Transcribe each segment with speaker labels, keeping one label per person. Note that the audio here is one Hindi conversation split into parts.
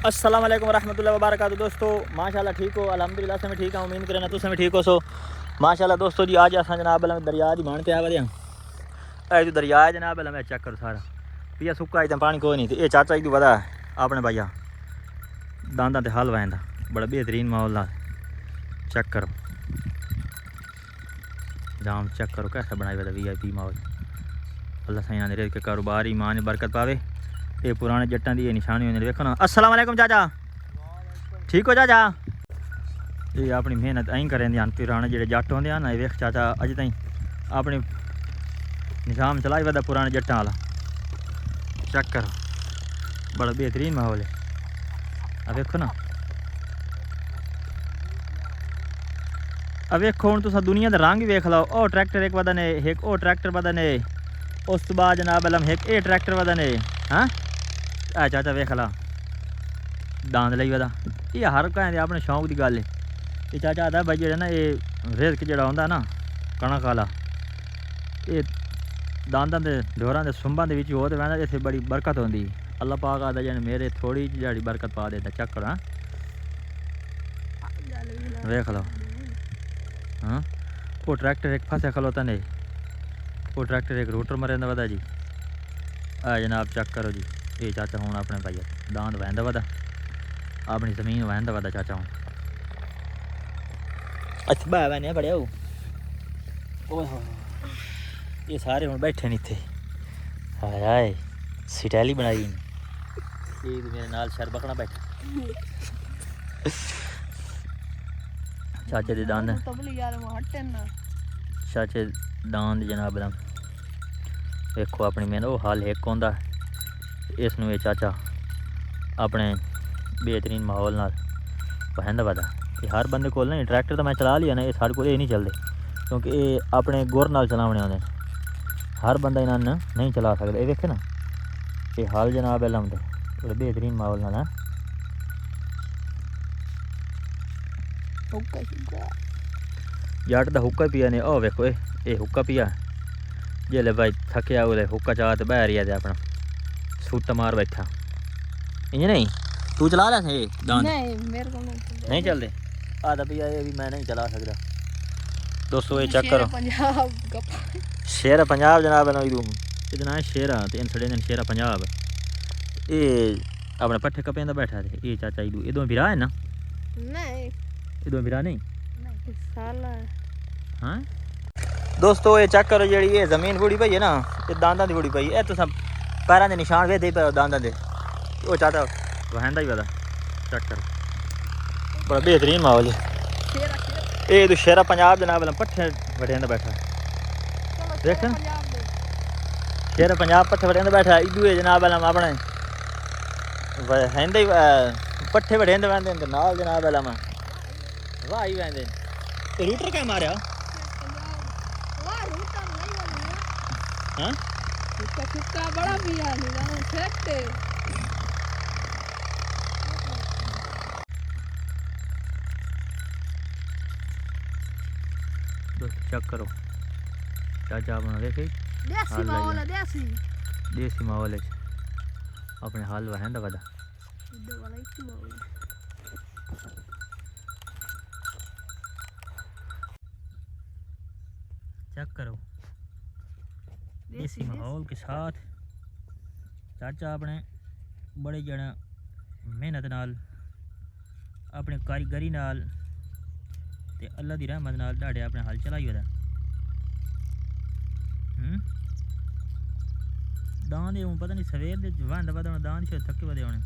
Speaker 1: अस्सलाम वालेकुम रहमतुल्लाहि व बरकातुहू। दोस्तों माशाल्लाह ठीक हो, अल्हम्दुलिल्लाह से मैं ठीक हूँ। उम्मीद करें ना तुम भी ठीक हो। सो माशाल्लाह दोस्तों जी आज अस जनाब दरिया की मान पे आवा दे जो दरिया है जनाब मैं चेक करो सारा पिया सुक्का एकदम पानी कोई नहीं। ये चाचा एक वधा अपने भैया दांदा ते हल वहदा बड़ा बेहतरीन माहौल ना चेक करो जाम चेक करो कैसा बनाई हुआ VIP माहौल। अल्लाह सही ने के कारोबार ईमान बरकत पावे। ये पुराने जट्टां दी निशानी होने देखो ना। अस्सलाम वालेकुम चाचा ठीक हो चाचा। ये अपनी मेहनत अं करें पुराने जो जट होंगे ना वेख चाचा अज ताई अपनी निशाम चलाई वह पुराने जट्टां वाला चेक करो बड़ा बेहतरीन माहौल है। अब देखो ना अब वेखो हूँ तुस दुनिया का रंग वेख लो। ओ ट्रैक्टर एक वदन है एक ओ ट्रैक्टर वदन है उस तो बाद जनाब एक ये ट्रैक्टर वदन है। हाँ आ चाचा वेख ला दांद लई वदा ये हर कहें अपने शौक की गल है। ये चाचा आता भाई जो ना ये रिजक जो होंगे ना कणक वाला ये दांदा के ढोरां के सुंबा के हो तो वह इतने बड़ी बरकत होंगी। अल्लाह पाक आता जन मेरे थोड़ी जी बरकत पा देता चक्कर। हाँ वेख लो। हाँ वो ट्रैक्टर एक फंसे खलोता नहीं वो ट्रैक्टर एक रोटर मरे वदा जी। आ जनाब चेक करो जी ये चाचा हूँ अपने भाई दांद वहदा वदा अपनी जमीन वहदा वदा चाचा हूँ अच्छा बह बहने बड़े हो ये सारे हूँ बैठे नहीं थे। हाय हाय सिटैली बनाई एक मेरे नाल शर बकना बैठा चाचे दे दांद चाचे दांद जनाब देखो अपनी मेहनत वो हाल एक होंदा इसनों ये चाचा अपने बेहतरीन माहौल नाल वहंदा वदा। ये हर बंदे को नहीं ट्रैक्टर तो मैं चला लिया ना ये साढ़े को नहीं चलते क्योंकि ये अपने गुर नाल चलाने होंगे हर बंदा इन्होंने नहीं चला सकता। ये देखे ना ये हाल जनाब लमदे बड़े बेहतरीन माहौल नाल। जट का हुक्का पिया ने ओ वेखो ये हुक्का पिया जिले भाई थकिया बोले हुक्का चाह तो बह रही है अपना सूट मार बैठा इं नहीं तू चला रहा ये दांद नहीं चलते आधा पिया ये भी मैं नहीं चला सकता। दोस्तों ये चेक करो शेर पंजाब जनाब इतना शेरा तो इन सड़े दिन शेरा पंजाब ये अपने पट्ठे कपें बैठा थे ये चाचा इदों बिरा है ना इदों बिरा नहीं। हाँ दोस्तों ये चेक करो जी ये जमीन बुड़ी पई है ना ये दांदा की बुड़ी पई है तुस पैरों के निशान वे दे पे दांदा के वो चाचा वहंदा ही पता चेक करो बड़ा बेहतरीन माहौल है। ये तो शेरा पंजाब जनाब पट्ठे वटेंदा बैठा देख शेरा पंजाब पट्ठे वटेंदा बैठा इदू जनाब अपने वहंदे पट्ठे वटेंदे वहंदे नाल जनाब वाह ही वहंदे रूटर क्या मारिया। हाँ
Speaker 2: बड़ा पिया फेंकते
Speaker 1: चेक करो चाचा बना देखे देसी माहौल है अपने हाल वहंदा वदा चेक करो देसी माहौल के साथ चाचा अपने बड़े जने मेहनत नाल अपने कारीगरी नाल ते अल्लाह दी रहमत नाल ढाडे अपने हल चलाई वदा। दांद हूँ पता नहीं सवेर दे वहंदा वदा होना दांद शायद थके वदे होने।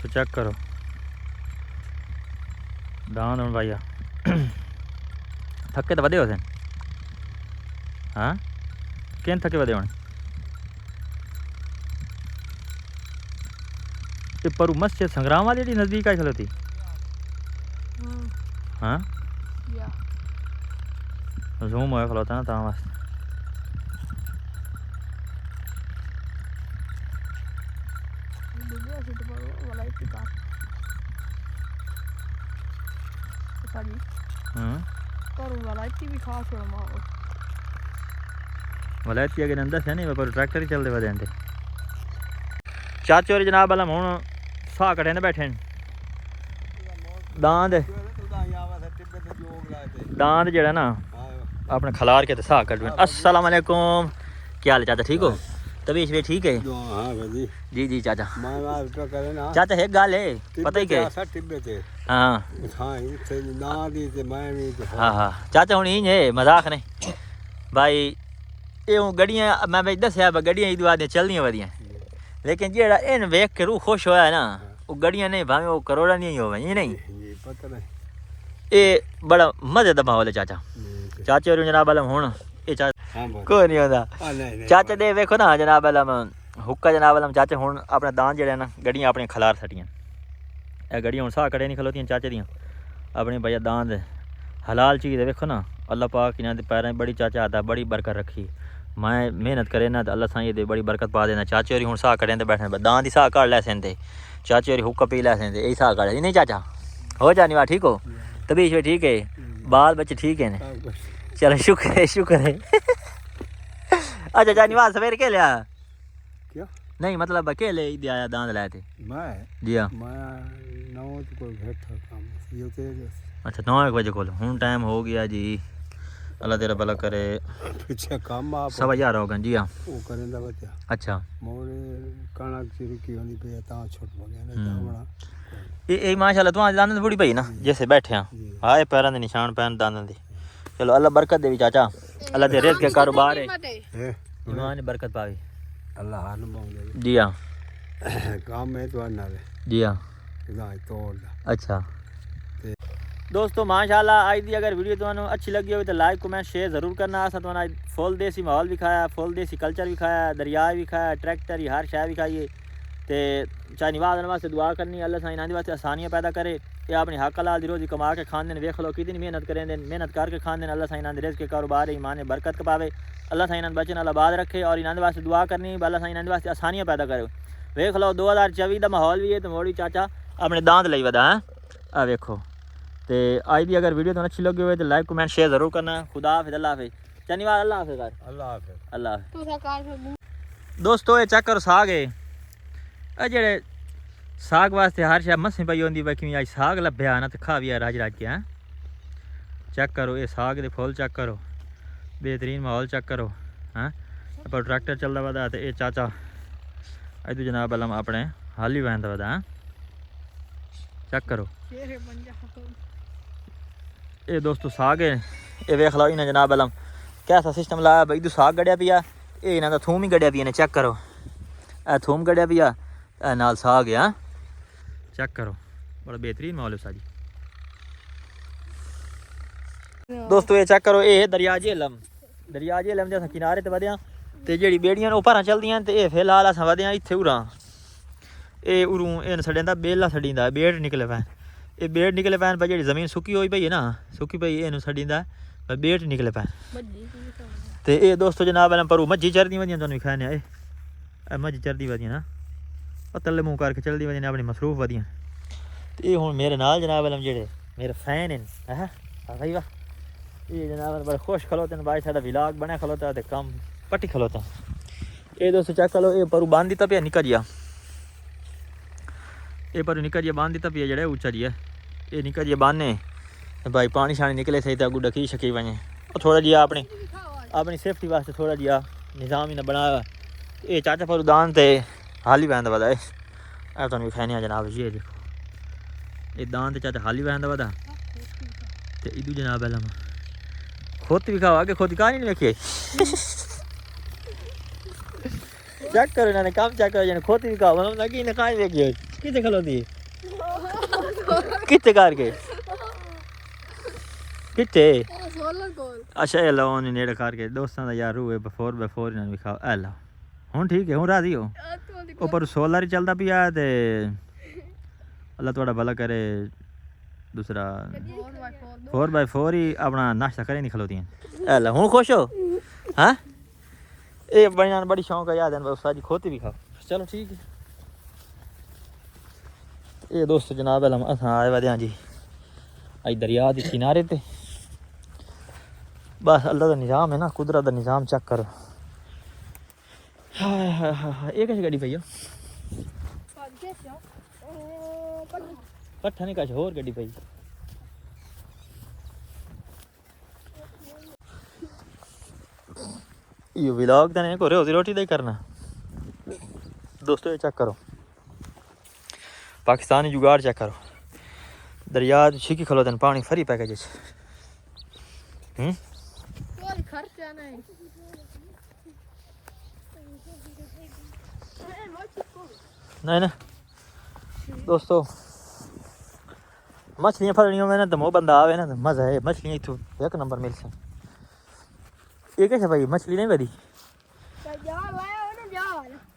Speaker 1: तो चेक करो दांद हूँ भाइया थके तो वधे होते। हाँ किन थके वधे होने पर मस्जिद संग्राम वाली नज़दीक आई खलोती। हाँ जूम हो खलोता ना ता वास्ते
Speaker 2: करूँगा लाइट भी खास हो माहौल
Speaker 1: वलैती अगर अंदर से नहीं पर ट्रैक्टर ही चलते वे आते चाचे और जनाब वाला हूँ साह कटे ने बैठे दांद दांद जड़ा ना अपने खलार के साह कट अस्सलाम वालेकुम क्या हाल चाचा ठीक हो तबीयत भी ठीक है जी जी चाचा चाचा एक गाल है पता ही क्या हाँ हाँ हाँ चाचा हूँ ही है मजाक नहीं भाई ये गड्डियाँ मैं भाई दसिया गड्डियाँ ईद बाद चलदियाँ वधियां लेकिन जेड़ा इन वेख के रूह खुश होया ना वो गड्डियाँ नहीं भावें वो करोड़ा नहीं हो नहीं ये बड़ा मजे का माहौल है चाचा चाचे और जनाब आलम हूँ ये चाचा कोई नहीं होता चाचा दे वेखो ना जनाब आलम हुक्का जनाब आलम चाचे हूँ अपने दान जेड़े ना गड्डियाँ अपनी खलार सटियां ये गड्डियाँ हूँ साह कटे नहीं खलोतियां चाचे दियाँ अपनी भैया दान हलाल चीज़ वेखो ना अल्लाह पाक इन्होंने पैरों बड़ी चाचा आता बड़ी बरकत रखी मैं मेहनत करे ना तो अल्लाह साईं दे बड़ी बरकत पा देना चाचे होरी हूँ साह कटें तो बैठने दान की साह काट लै सेंदे चाचे होरी हुक्का पी लै सेंदे यही साह काट नहीं चाचा हो जानी वाह ठीक हो तबीयत भी ठीक है बाल बच्चे ठीक है चलो शुक्र है अच्छा जानी वाह सवेरे के लिया
Speaker 3: क्या
Speaker 1: नहीं मतलब अकेले ईद आया दांद लाए थे
Speaker 3: मैं
Speaker 1: जी हाँ अच्छा 9 बजे खोलो हूँ टाइम हो गया जी अल्लाह तेरा भला करे
Speaker 3: पीछे काम आप
Speaker 1: 11:15 हो गए जी हाँ
Speaker 3: वो करेंदा बच्चा
Speaker 1: अच्छा
Speaker 3: मोरे कणक सी रुकी होनी पे ता छोट हो गया ना जावड़ा
Speaker 1: ये माशाल्लाह तुम दांद थोड़ी पई ना जैसे बैठे हैं हाँ ये पैरों के निशान पैन दांद दे चलो अल्लाह बरकत देवी चाचा अल्लाह तेरे रिज़्क़ के कारोबार है ईमान बरकत पावे
Speaker 3: अल्लाह हाल मांगे
Speaker 1: जी हाँ
Speaker 3: काम में तो ना
Speaker 1: जी हाँ
Speaker 3: ना तोड़
Speaker 1: अच्छा दोस्तों माशाल्लाह आज दी अगर वीडियो तुहानू अच्छी लगी हो तो लाइक कमेंट शेयर जरूर करना अस तुहानू फुल देसी माहौल दिखाया फुल देसी कल्चर दिखाया दरिया दिखाया ट्रैक्टर ही हर शय दिखाइए तो चाहे निवाज वास्ते दुआ करनी अल्लाह साईं इन्हां वास्ते आसानियां पैदा करे ये अपनी हक हलाल दी रोजी कमा के खाने वेख लो कितनी मेहनत करें मेहनत करके खाने अल्लाह साईं इन्हां दे रिज़्क़ के कारोबार ईमान में बरकत पावे अल्लाह साईं इन्हां बच्चों आबाद रखे और इन्हां वास्ते दुआ करनी अल्लाह साईं इन्हां वास्ते आसानियां पैदा करे वेख लो 2024 का माहौल भी है तो मोड़ी चाचा अपने दांद लई वधा है आ वेखो तो आज की अगर वीडियो तुम अच्छी लगी हो तो लाइक कमेंट शेयर जरूर करना खुदा हाफिज़ अल्लाह हाफिज़ धन्यवाद अल्लाह हाफिज़ अल्लाह हाफिज़ दोस्तों ये चेक करो साग है जेड़े साग वास्ते हर शय मस्सी पई होंदी भाई कि अज साग लभ्या ना तो खा भी राज राज के हैं चेक करो ये साग दे फुल चेक करो बेहतरीन माहौल चेक करो हाँ पर ट्रैक्टर चलता वधा तो ये चाचा अज जनाब अलम अपने हाली बहनता वधा चेक करो ये दोस्तों साग है ये वेख लो इन्हें जनाब अलम कैसा सिस्टम लाया भाई इधर साग गढ़िया पिया ये इन्हों का थूम ही गढ़िया पिया ने चेक करो ए थूम गढ़िया पिया नाल साग है चेक करो बड़ा बेहतरीन माहौल है साजी दोस्तों ये चेक करो ये दरिया झेलम जैसा किनारे ते वधिया ते जेड़ी बेड़ियां उप्पर चलदियां ते ये फिलहाल अस वधिया इत्थे उरा ये उरूं इन सड़ेंदा बेला सड़ींदा बेड़ निकले पैन ये बेड़ निकले पैन पर जी जमीन सुक्की हुई पई है ना सुक्की पई इन सड़ींदा पर बेड़ निकले पैन तो ये दोस्तों जनाब पर मज्जी चरदी वधियां तुहानू दिखाने ए मज्जी चरदी वधियां ना तले मुँह करके चलदी वधियां अपनी मसरूफ वधियां तो ये हुण मेरे नाल जनाब अलम जेड़े मेरे फैन हैं भाई वाह ये जनाब बड़े खुश खलोते हैं भाई साडा विलाग बने खलोता है कम पट्टी खलोता ये दोस्तों चेक करो ये पर बांध दिता पिया निका जिया ये पर निका जिया बांध दिता पिया जेड़ा उच्चा जिया ये निका जिया बांधने भाई पानी शानी निकले सही तो अगू डकी शकी वजे और थोड़ा जिहा अपनी सेफ्टी वास्ते थोड़ा जिहा निज़ाम ही ना बनाया ये चाचा पर दान ते हाली बहन वधा है तुम दिखाने जनाब ये देखो ये दान ते चाचा हाली बहन वधा तो इदू जनाब अलम खोती भी खाओ आगे खोती कहानी नहीं वेखी चेक करो इन्होंने काम चेक करो जाने खोती भी खाओ मतलब लगी इन्हें कहानी वेखी कितने खलोती कितने करके कितने अच्छा ये लो नेड़े करके दोस्तों का यार रूह 4x4 इन्होंने भी खाओ ए लो हूँ ठीक है हूँ राजी हो ऊपर सोलर ही चलता पिया ते अल्लाह थोड़ा भला करे दूसरा 4x4 ही अपना नाश्ता करे नहीं खलोती हैं ला हूँ खुश हो हाँ ये बड़ी शौक है याद है सारी खोती भी खाओ चलो ठीक है ये दोस्त जनाब अस आए वे जी अज दरिया के किनारे ते बस अल्लाह का निज़ाम है ना कुदरत का निज़ाम चेक करो हाय हाय हाय हाय, ये कैसे गड्डी पई हो पट्ठा नहीं कछ होर गड्डी पई ये व्लॉग तो नहीं करे रोजी रोटी दे करना दोस्तों ये चेक करो पाकिस्तानी जुगाड़ चेक करो दरिया छिकी खलो तन पानी फ्री पैकेज
Speaker 2: कोई खर्चा नहीं
Speaker 1: नहीं ना दोस्तों मछलियाँ फड़नियों में ना तो वो बंदा आवे ना तो मज़ा है मछलियाँ इतों एक नंबर मिल से ये कैसे भाई मछली नहीं बदी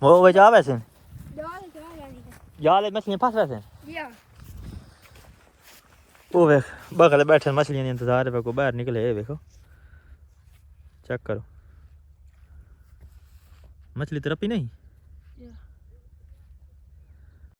Speaker 1: वो बचा वैसे जाल मछलियाँ फंस वैसे वो वेख बगल बैठे मछलियाँ इंतजार है को बाहर निकले है देखो चेक करो मछली तरपी नहीं